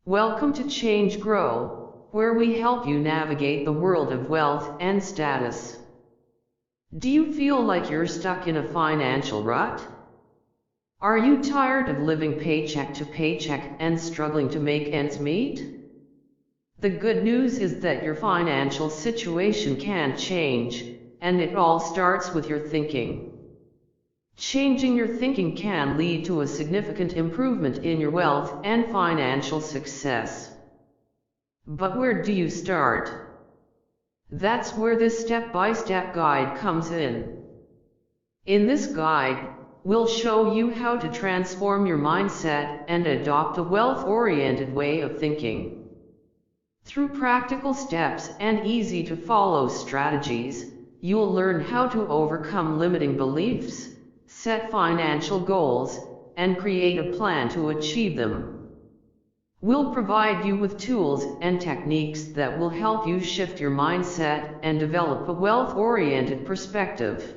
Welcome to Change Grow, where we help you navigate the world of wealth and status. Do you feel like you're stuck in a financial rut? Are you tired of living paycheck to paycheck and struggling to make ends meet? The good news is that your financial situation can change, and it all starts with your thinking. Changing your thinking can lead to a significant improvement in your wealth and financial success. But where do you start? That's where this step-by-step guide comes in. In this guide, we'll show you how to transform your mindset and adopt a wealth-oriented way of thinking. Through practical steps and easy-to-follow strategies, you'll learn how to overcome limiting beliefs, set financial goals, and create a plan to achieve them. We'll provide you with tools and techniques that will help you shift your mindset and develop a wealth-oriented perspective.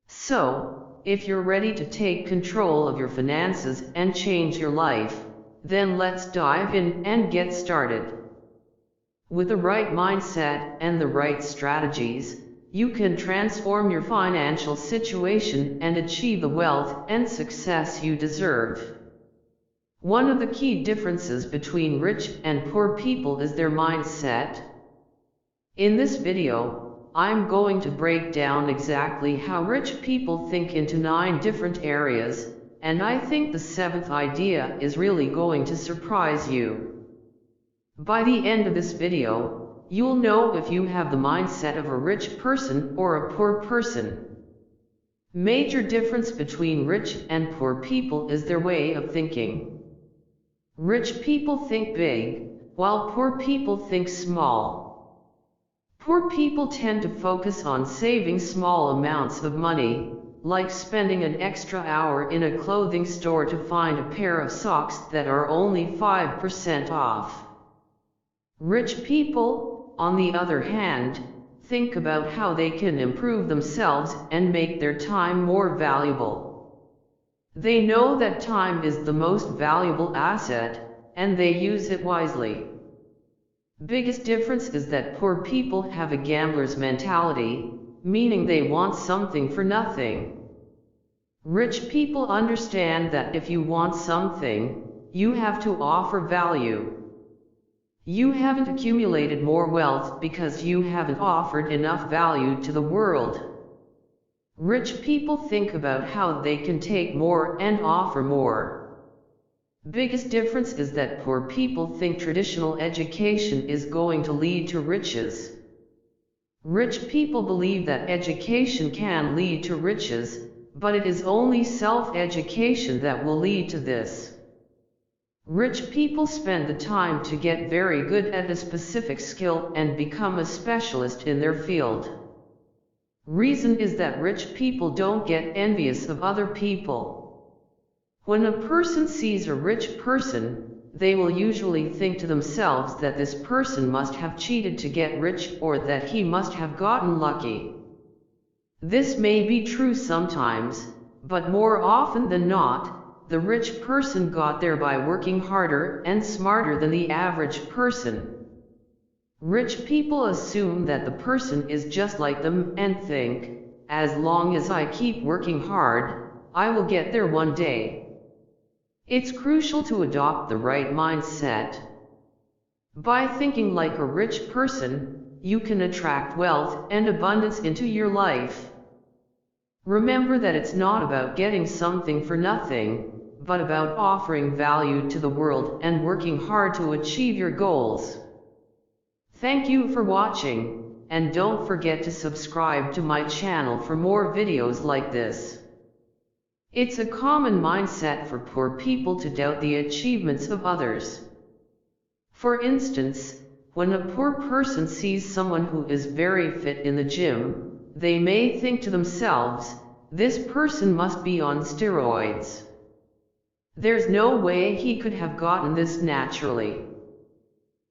So, if you're ready to take control of your finances and change your life, then let's dive in and get started. With the right mindset and the right strategies, you can transform your financial situation and achieve the wealth and success you deserve. One of the key differences between rich and poor people is their mindset. In this video, I'm going to break down exactly how rich people think into 9 different areas, and I think the 7th idea is really going to surprise you. By the end of this video, you'll know if you have the mindset of a rich person or a poor person. Major difference between rich and poor people is their way of thinking. Rich people think big, while poor people think small. Poor people tend to focus on saving small amounts of money, like spending an extra hour in a clothing store to find a pair of socks that are only 5% off. Rich people, on the other hand, think about how they can improve themselves and make their time more valuable. They know that time is the most valuable asset, and they use it wisely. Biggest difference is that poor people have a gambler's mentality, meaning they want something for nothing. Rich people understand that if you want something, you have to offer value. You haven't accumulated more wealth because you haven't offered enough value to the world. Rich people think about how they can take more and offer more. Biggest difference is that poor people think traditional education is going to lead to riches. Rich people believe that education can lead to riches, but it is only self-education that will lead to this. Rich people spend the time to get very good at a specific skill and become a specialist in their field. Reason is that rich people don't get envious of other people. When a person sees a rich person, they will usually think to themselves that this person must have cheated to get rich or that he must have gotten lucky. This may be true sometimes, but more often than not, the rich person got there by working harder and smarter than the average person. Rich people assume that the person is just like them and think, as long as I keep working hard, I will get there one day. It's crucial to adopt the right mindset. By thinking like a rich person, you can attract wealth and abundance into your life. Remember that it's not about getting something for nothing, but about offering value to the world and working hard to achieve your goals. Thank you for watching, and don't forget to subscribe to my channel for more videos like this. It's a common mindset for poor people to doubt the achievements of others. For instance, when a poor person sees someone who is very fit in the gym, they may think to themselves, this person must be on steroids. There's no way he could have gotten this naturally.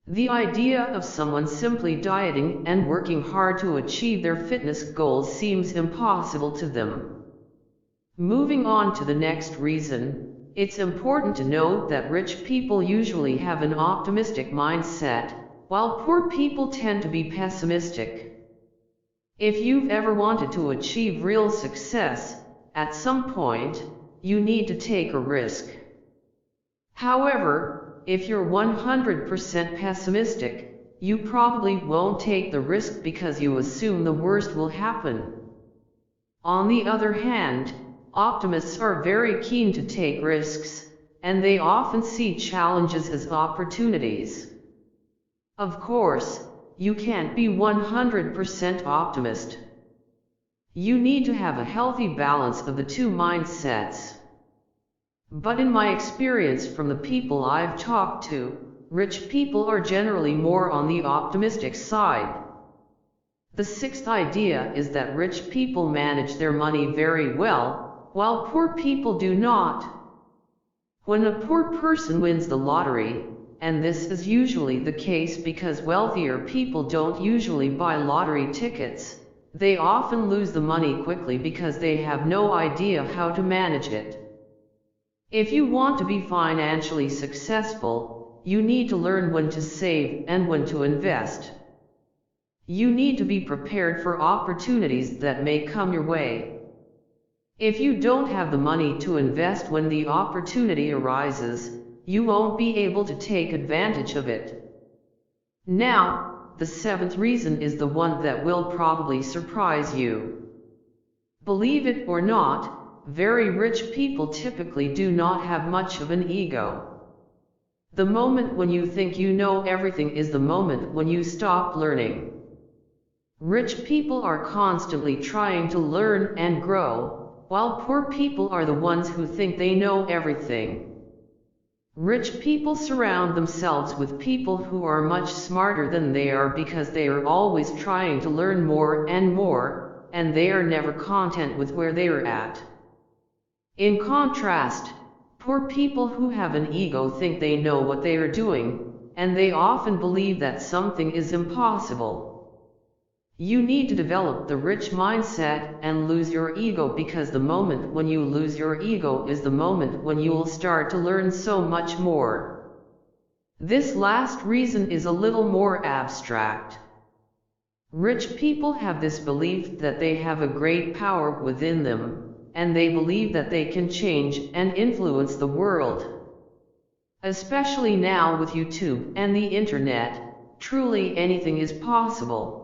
The idea of someone simply dieting and working hard to achieve their fitness goals seems impossible to them. Moving on to the next reason, It's important to note that rich people usually have an optimistic mindset, while poor people tend to be pessimistic. If you've ever wanted to achieve real success, at some point, you need to take a risk. However, if you're 100% pessimistic, you probably won't take the risk because you assume the worst will happen. On the other hand, optimists are very keen to take risks, and they often see challenges as opportunities. Of course, you can't be 100% optimist. You need to have a healthy balance of the two mindsets. But in my experience from the people I've talked to, rich people are generally more on the optimistic side. The sixth idea is that rich people manage their money very well, while poor people do not. When a poor person wins the lottery, and this is usually the case because wealthier people don't usually buy lottery tickets, they often lose the money quickly because they have no idea how to manage it. If you want to be financially successful, you need to learn when to save and when to invest. You need to be prepared for opportunities that may come your way. If you don't have the money to invest when the opportunity arises, you won't be able to take advantage of it. Now, the seventh reason is the one that will probably surprise you. Believe it or not, very rich people typically do not have much of an ego. The moment when you think you know everything is the moment when you stop learning. Rich people are constantly trying to learn and grow, while poor people are the ones who think they know everything. Rich people surround themselves with people who are much smarter than they are because they are always trying to learn more, and they are never content with where they are at. In contrast, poor people who have an ego think they know what they are doing, and they often believe that something is impossible. You need to develop the rich mindset and lose your ego, because the moment when you lose your ego is the moment when you will start to learn so much more. This last reason is a little more abstract. Rich people have this belief that they have a great power within them, and they believe that they can change and influence the world. Especially now with YouTube and the internet, truly anything is possible.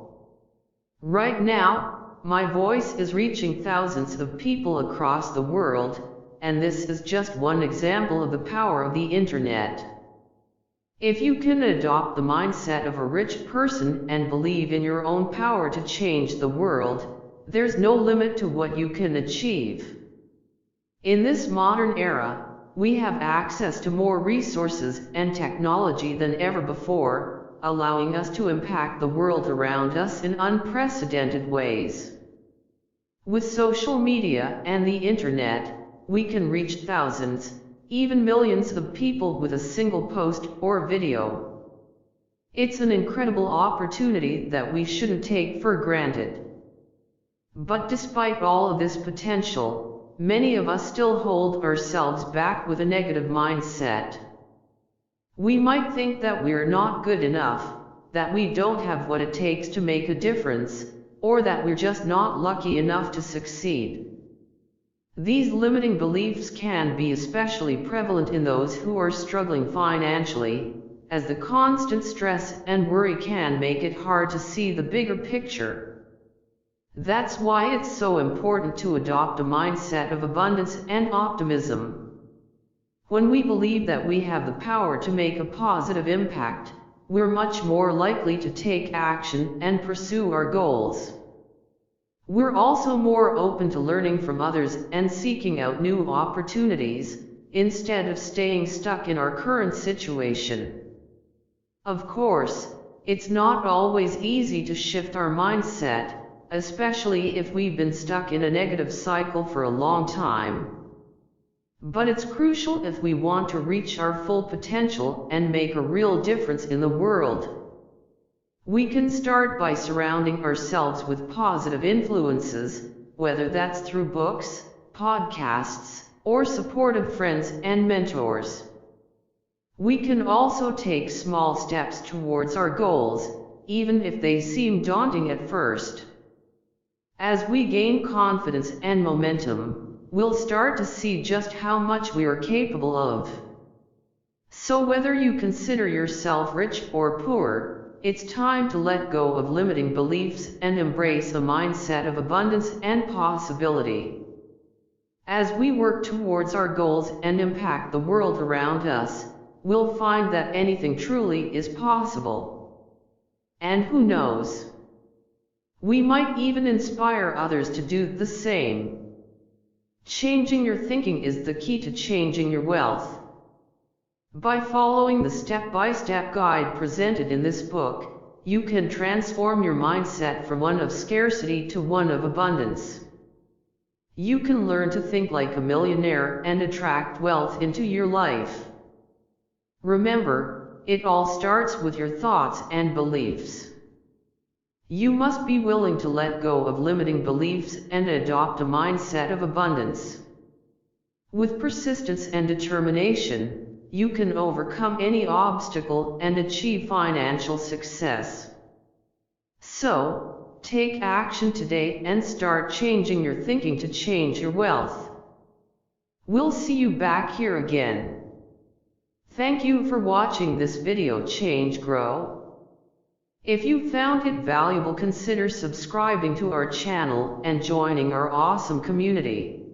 Right now, my voice is reaching thousands of people across the world, and this is just one example of the power of the internet. If you can adopt the mindset of a rich person and believe in your own power to change the world, there's no limit to what you can achieve. In this modern era, we have access to more resources and technology than ever before, allowing us to impact the world around us in unprecedented ways. With social media and the internet, we can reach thousands, even millions of people with a single post or video. It's an incredible opportunity that we shouldn't take for granted. But despite all of this potential, many of us still hold ourselves back with a negative mindset. We might think that we're not good enough, that we don't have what it takes to make a difference, or that we're just not lucky enough to succeed. These limiting beliefs can be especially prevalent in those who are struggling financially, as the constant stress and worry can make it hard to see the bigger picture. That's why it's so important to adopt a mindset of abundance and optimism. When we believe that we have the power to make a positive impact, we're much more likely to take action and pursue our goals. We're also more open to learning from others and seeking out new opportunities, instead of staying stuck in our current situation. Of course, it's not always easy to shift our mindset, especially if we've been stuck in a negative cycle for a long time. But it's crucial if we want to reach our full potential and make a real difference in the world. We can start by surrounding ourselves with positive influences, whether that's through books, podcasts, or supportive friends and mentors. We can also take small steps towards our goals, even if they seem daunting at first. As we gain confidence and momentum, we'll start to see just how much we are capable of. So whether you consider yourself rich or poor, it's time to let go of limiting beliefs and embrace a mindset of abundance and possibility. As we work towards our goals and impact the world around us, we'll find that anything truly is possible. And who knows? We might even inspire others to do the same. Changing your thinking is the key to changing your wealth. By following the step-by-step guide presented in this book, you can transform your mindset from one of scarcity to one of abundance. You can learn to think like a millionaire and attract wealth into your life. Remember, it all starts with your thoughts and beliefs. You must be willing to let go of limiting beliefs and adopt a mindset of abundance. With persistence and determination, you can overcome any obstacle and achieve financial success. So, take action today and start changing your thinking to change your wealth. We'll see you back here again. Thank you for watching this video Change Grow. If you found it valuable, consider subscribing to our channel and joining our awesome community.